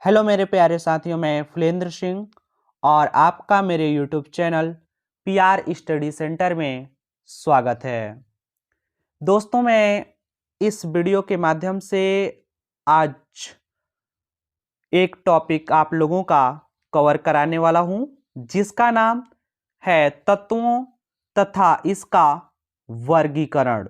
Hello मेरे प्यारे साथियों, मैं फुलेंद्र सिंह और आपका मेरे YouTube channel PR study centre में स्वागत है। दोस्तों, मैं इस वीडियो के माध्यम से आज एक टॉपिक आप लोगों का कवर कराने वाला हूं, जिसका नाम है तत्वों तथा इसका वर्गीकरण।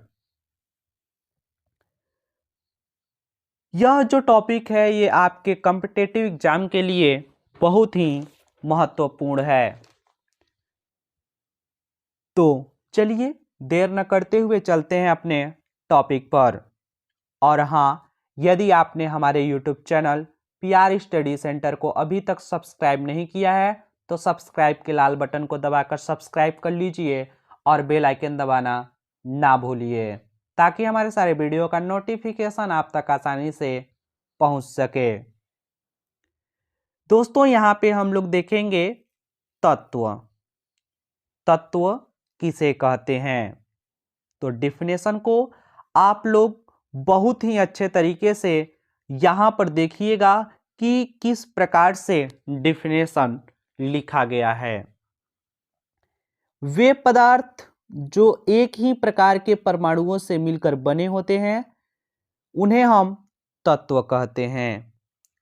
यह जो टॉपिक है ये आपके कॉम्पिटिटिव एग्जाम के लिए बहुत ही महत्वपूर्ण है। तो चलिए देर न करते हुए चलते हैं अपने टॉपिक पर। और हाँ, यदि आपने हमारे YouTube channel PR study centre को अभी तक सब्सक्राइब नहीं किया है तो सब्सक्राइब के लाल बटन को दबाकर सब्सक्राइब कर लीजिए और बेल आइकन दबाना ना भूलिए, ताकि हमारे सारे वीडियो का नोटिफिकेशन आप तक आसानी से पहुंच सके। दोस्तों, यहाँ पे हम लोग देखेंगे तत्व। तत्व किसे कहते हैं, तो डिफिनेशन को आप लोग बहुत ही अच्छे तरीके से यहां पर देखिएगा कि किस प्रकार से डिफिनेशन लिखा गया है। वे पदार्थ जो एक ही प्रकार के परमाणुओं से मिलकर बने होते हैं उन्हें हम तत्व कहते हैं।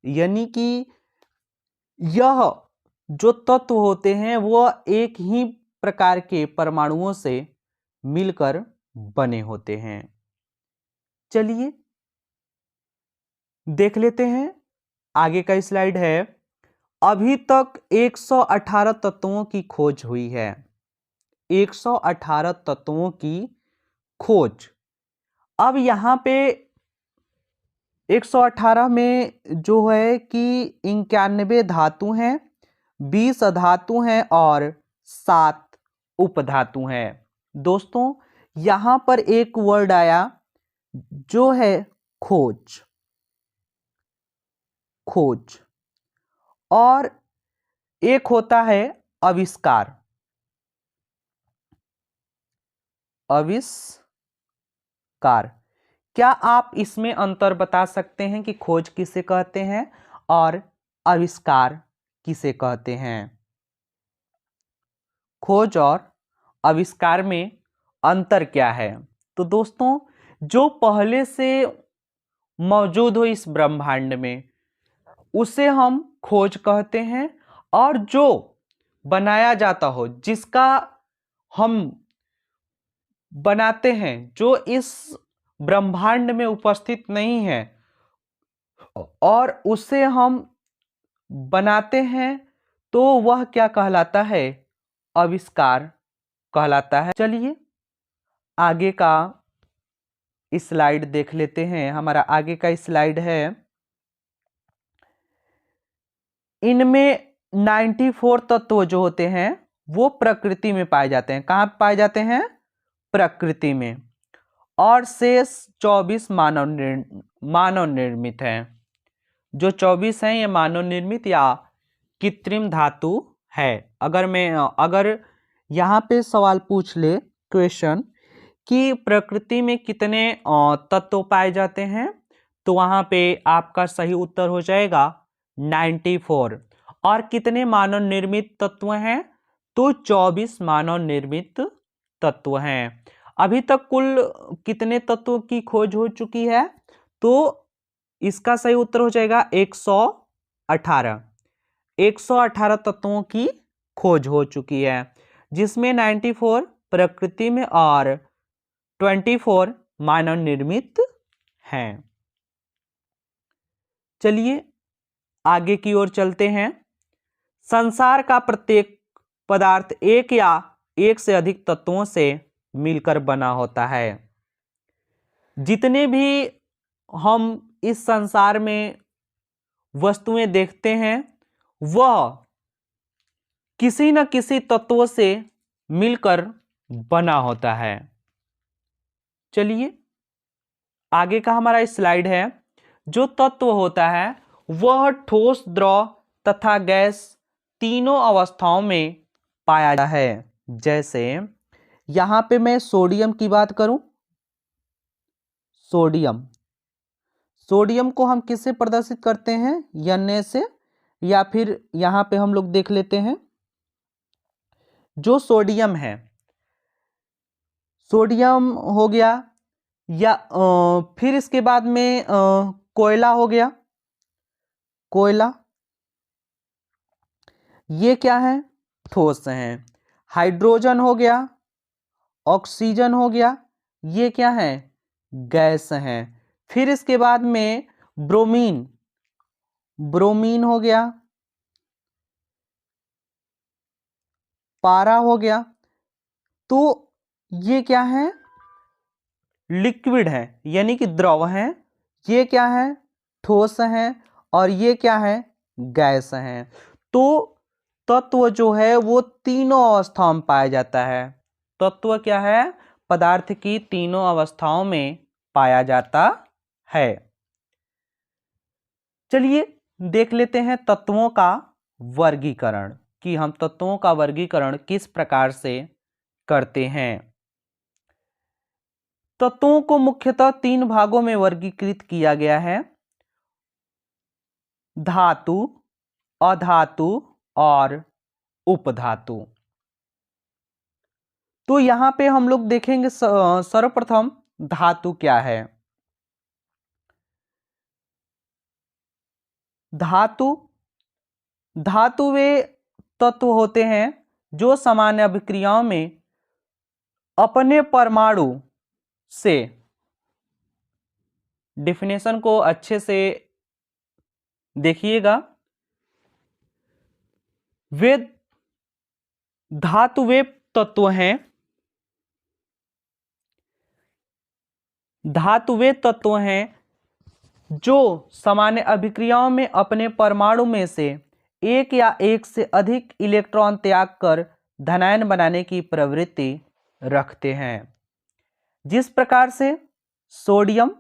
यानी कि यह जो तत्व होते हैं वह एक ही प्रकार के परमाणुओं से मिलकर बने होते हैं। चलिए देख लेते हैं, आगे का स्लाइड है। अभी तक 118 तत्वों की खोज हुई है। 118 तत्वों की खोज। अब यहां पे 118 में जो है कि 91 धातु हैं, 20 अधातु हैं और 7 उपधातु हैं। दोस्तों, यहां पर एक वर्ड आया जो है खोज। खोज और एक होता है आविष्कार। आविष्कार। क्या आप इसमें अंतर बता सकते हैं कि खोज किसे कहते हैं और आविष्कार किसे कहते हैं? खोज और आविष्कार में अंतर क्या है? तो दोस्तों, जो पहले से मौजूद हो इस ब्रह्मांड में उसे हम खोज कहते हैं, और जो बनाया जाता हो, जिसका हम बनाते हैं, जो इस ब्रह्मांड में उपस्थित नहीं है और उसे हम बनाते हैं, तो वह क्या कहलाता है? आविष्कार कहलाता है। चलिए आगे का स्लाइड देख लेते हैं। हमारा आगे का स्लाइड है, इनमें 94 तत्व जो होते हैं वो प्रकृति में पाए जाते हैं। कहाँ पाए जाते हैं? प्रकृति में। और शेष 24 मानव निर्मित हैं। जो 24 हैं ये मानव निर्मित या कृत्रिम धातु है। अगर यहाँ पे सवाल पूछ ले, क्वेश्चन, कि प्रकृति में कितने तत्व पाए जाते हैं, तो वहां पे आपका सही उत्तर हो जाएगा 94। और कितने मानव निर्मित तत्व हैं, तो 24 मानव निर्मित तत्व हैं। अभी तक कुल कितने तत्वों की खोज हो चुकी है, तो इसका सही उत्तर हो जाएगा 118। 118 तत्वों की खोज हो चुकी है, जिसमें 94 प्रकृति में और 24 मानव निर्मित हैं। चलिए आगे की ओर चलते हैं। संसार का प्रत्येक पदार्थ एक या एक से अधिक तत्वों से मिलकर बना होता है। जितने भी हम इस संसार में वस्तुएं देखते हैं वह किसी न किसी तत्व से मिलकर बना होता है। चलिए आगे का हमारा स्लाइड है। जो तत्व होता है वह ठोस, द्रव तथा गैस तीनों अवस्थाओं में पाया जाता है। जैसे यहां पे मैं सोडियम की बात करूं, सोडियम सोडियम को हम किससे प्रदर्शित करते हैं, Na से, या फिर यहां पे हम लोग देख लेते हैं जो सोडियम है, सोडियम हो गया, या फिर इसके बाद में कोयला हो गया, कोयला, ये क्या है, ठोस है। हाइड्रोजन हो गया, ऑक्सीजन हो गया, ये क्या है, गैस है। फिर इसके बाद में ब्रोमीन, ब्रोमीन हो गया, पारा हो गया। तो ये क्या है, लिक्विड है, यानी कि द्रव है। ये क्या है, ठोस है, और ये क्या है, गैस है। तो तत्व जो है वो तीनों अवस्थाओं में पाया जाता है। तत्व क्या है, पदार्थ की तीनों अवस्थाओं में पाया जाता है। चलिए देख लेते हैं तत्वों का वर्गीकरण, कि हम तत्वों का वर्गीकरण किस प्रकार से करते हैं। तत्वों को मुख्यतः 3 भागों में वर्गीकृत किया गया है, धातु, अधातु और उपधातु। तो यहां पे हम लोग देखेंगे सर्वप्रथम धातु क्या है। धातु, धातु वे तत्व होते हैं जो सामान्य अभिक्रियाओं में अपने परमाणु से, डेफिनेशन को अच्छे से देखिएगा, वे धातु वे तत्व हैं, धातु वे तत्व हैं जो सामान्य अभिक्रियाओं में अपने परमाणु में से एक या एक से अधिक इलेक्ट्रॉन त्याग कर धनायन बनाने की प्रवृत्ति रखते हैं। जिस प्रकार से सोडियम,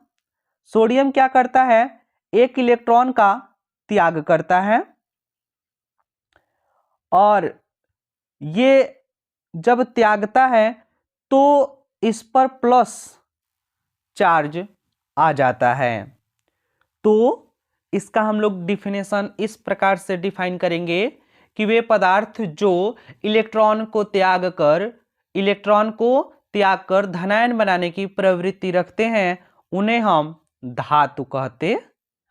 सोडियम क्या करता है, एक इलेक्ट्रॉन का त्याग करता है, और ये जब त्यागता है तो इस पर प्लस चार्ज आ जाता है। तो इसका हम लोग डिफिनेशन इस प्रकार से डिफाइन करेंगे कि वे पदार्थ जो इलेक्ट्रॉन को त्याग कर धनायन बनाने की प्रवृत्ति रखते हैं उन्हें हम धातु कहते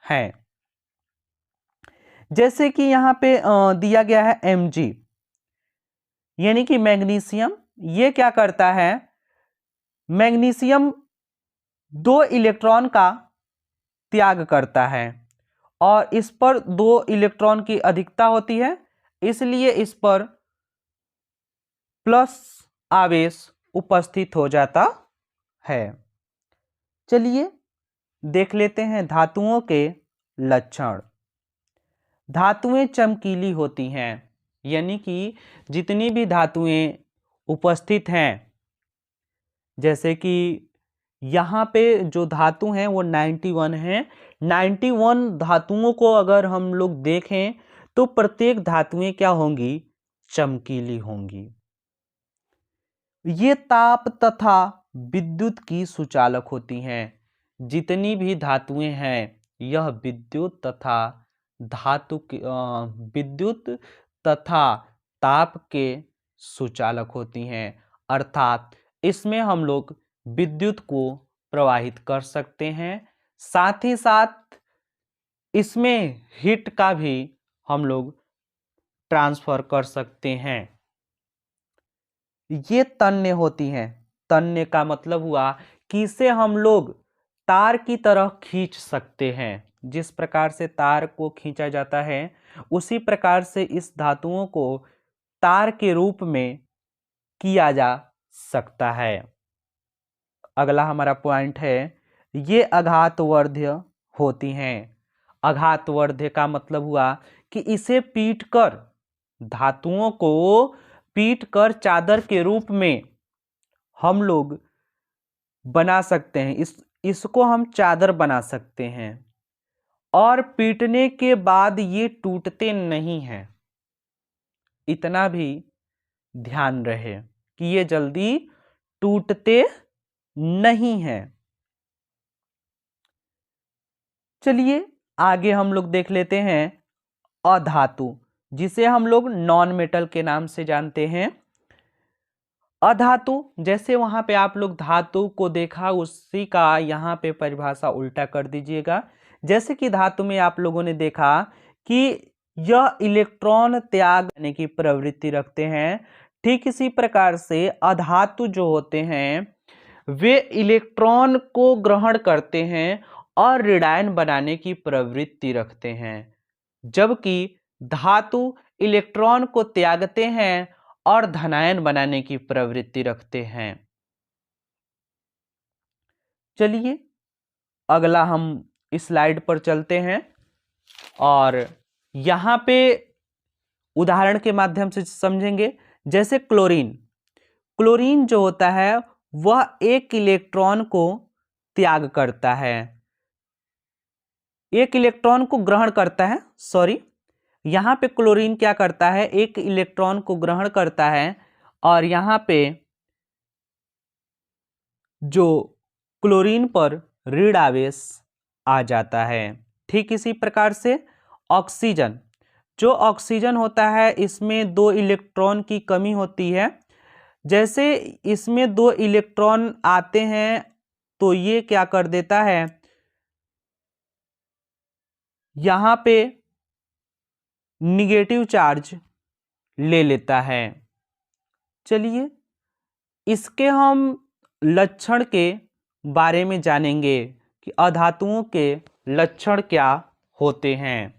हैं। जैसे कि यहां पे दिया गया है Mg, यानी कि मैग्नीशियम। ये क्या करता है, मैग्नीशियम 2 इलेक्ट्रॉन का त्याग करता है, और इस पर 2 इलेक्ट्रॉन की अधिकता होती है, इसलिए इस पर प्लस आवेश उपस्थित हो जाता है। चलिए देख लेते हैं धातुओं के लक्षण। धातुएं चमकीली होती हैं, यानी कि जितनी भी धातुएं उपस्थित हैं, जैसे कि यहाँ पे जो धातु हैं वो 91 हैं। 91 धातुओं को अगर हम लोग देखें तो प्रत्येक धातुएं क्या होंगी, चमकीली होंगी। ये ताप तथा विद्युत की सुचालक होती हैं। जितनी भी धातुएं हैं यह विद्युत तथा विद्युत तथा ताप के सुचालक होती हैं, अर्थात इसमें हम लोग विद्युत को प्रवाहित कर सकते हैं, साथ ही साथ इसमें हीट का भी हम लोग ट्रांसफर कर सकते हैं। ये तन्य होती हैं। तन्य का मतलब हुआ कि इसे हम लोग तार की तरह खींच सकते हैं। जिस प्रकार से तार को खींचा जाता है उसी प्रकार से इस धातुओं को तार के रूप में किया जा सकता है। अगला हमारा पॉइंट है, ये आघातवर्ध्य होती हैं। आघातवर्ध्य का मतलब हुआ कि इसे पीटकर, धातुओं को पीटकर चादर के रूप में हम लोग बना सकते हैं। इसको हम चादर बना सकते हैं, और पीटने के बाद ये टूटते नहीं हैं। इतना भी ध्यान रहे कि ये जल्दी टूटते नहीं हैं। चलिए आगे हम लोग देख लेते हैं अधातु, जिसे हम लोग नॉन मेटल के नाम से जानते हैं। अधातु, जैसे वहां पे आप लोग धातु को देखा, उसी का यहाँ पे परिभाषा उल्टा कर दीजिएगा। जैसे कि धातु में आप लोगों ने देखा कि यह इलेक्ट्रॉन त्याग करने की प्रवृत्ति रखते हैं, ठीक इसी प्रकार से अधातु जो होते हैं वे इलेक्ट्रॉन को ग्रहण करते हैं और ऋणायन बनाने की प्रवृत्ति रखते हैं, जबकि धातु इलेक्ट्रॉन को त्यागते हैं और धनायन बनाने की प्रवृत्ति रखते हैं। चलिए अगला हम इस स्लाइड पर चलते हैं और यहां पे उदाहरण के माध्यम से समझेंगे। जैसे क्लोरीन, क्लोरीन जो होता है वह एक इलेक्ट्रॉन को त्याग करता है, एक इलेक्ट्रॉन को ग्रहण करता है, सॉरी, यहां पे क्लोरीन क्या करता है, एक इलेक्ट्रॉन को ग्रहण करता है और यहां पे जो क्लोरीन पर ऋण आवेश आ जाता है। ठीक इसी प्रकार से ऑक्सीजन, जो ऑक्सीजन होता है इसमें 2 इलेक्ट्रॉन की कमी होती है। जैसे इसमें 2 इलेक्ट्रॉन आते हैं तो ये क्या कर देता है, यहां पे निगेटिव चार्ज ले लेता है। चलिए इसके हम लक्षण के बारे में जानेंगे कि अधातुओं के लक्षण क्या होते हैं।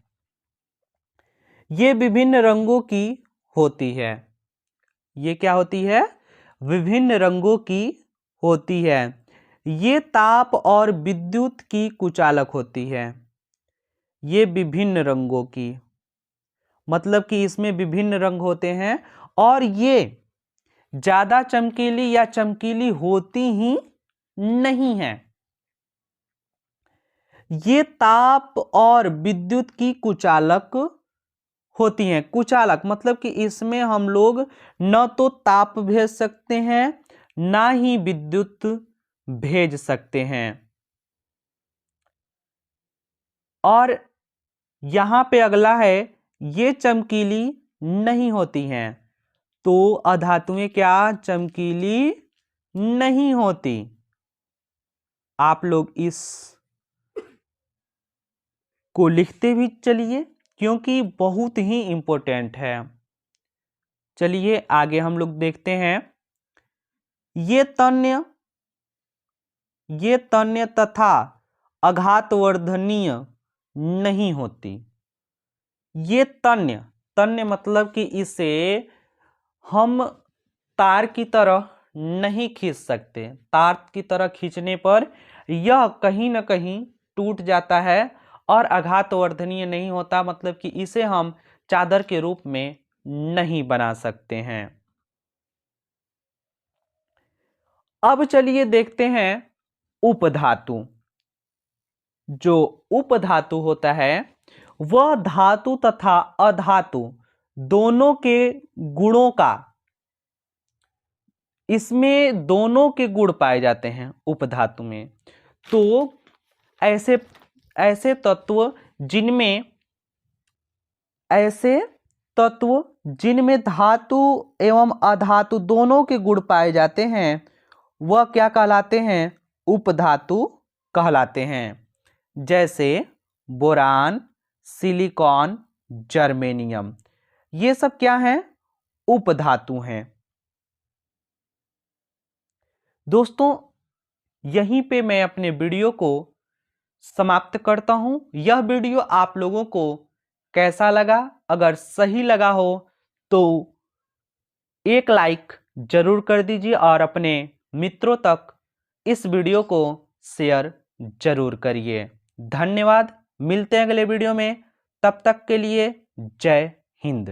ये विभिन्न रंगों की होती है, ये क्या होती है, विभिन्न रंगों की होती है। ये ताप और विद्युत की कुचालक होती है। ये विभिन्न रंगों की, मतलब कि इसमें विभिन्न रंग होते हैं और ये ज्यादा चमकीली या चमकीली होती ही नहीं है। ये ताप और विद्युत की कुचालक होती हैं। कुचालक मतलब कि इसमें हम लोग न तो ताप भेज सकते हैं ना ही विद्युत भेज सकते हैं। और यहां पे अगला है, ये चमकीली नहीं होती हैं। तो अधातुएं क्या चमकीली नहीं होती। आप लोग इस को लिखते भी चलिए क्योंकि बहुत ही इंपॉर्टेंट है। चलिए आगे हम लोग देखते हैं। ये तन्य तथा आघातवर्धनीय नहीं होती। ये तन्य मतलब कि इसे हम तार की तरह नहीं खींच सकते। तार की तरह खींचने पर यह कहीं ना कहीं टूट जाता है और आघातवर्धनीय नहीं होता, मतलब कि इसे हम चादर के रूप में नहीं बना सकते हैं। अब चलिए देखते हैं उपधातु। जो उपधातु होता है वह धातु तथा अधातु दोनों के गुणों का, इसमें दोनों के गुण पाए जाते हैं उपधातु में। तो ऐसे तत्व जिनमें धातु एवं अधातु दोनों के गुण पाए जाते हैं वह क्या कहलाते हैं, उपधातु कहलाते हैं। जैसे बोरान, सिलिकॉन, जर्मेनियम, ये सब क्या हैं, उपधातु हैं। दोस्तों यहीं पे मैं अपने वीडियो को समाप्त करता हूं। यह वीडियो आप लोगों को कैसा लगा, अगर सही लगा हो तो एक लाइक जरूर कर दीजिए और अपने मित्रों तक इस वीडियो को शेयर जरूर करिए। धन्यवाद, मिलते हैं अगले वीडियो में, तब तक के लिए जय हिंद।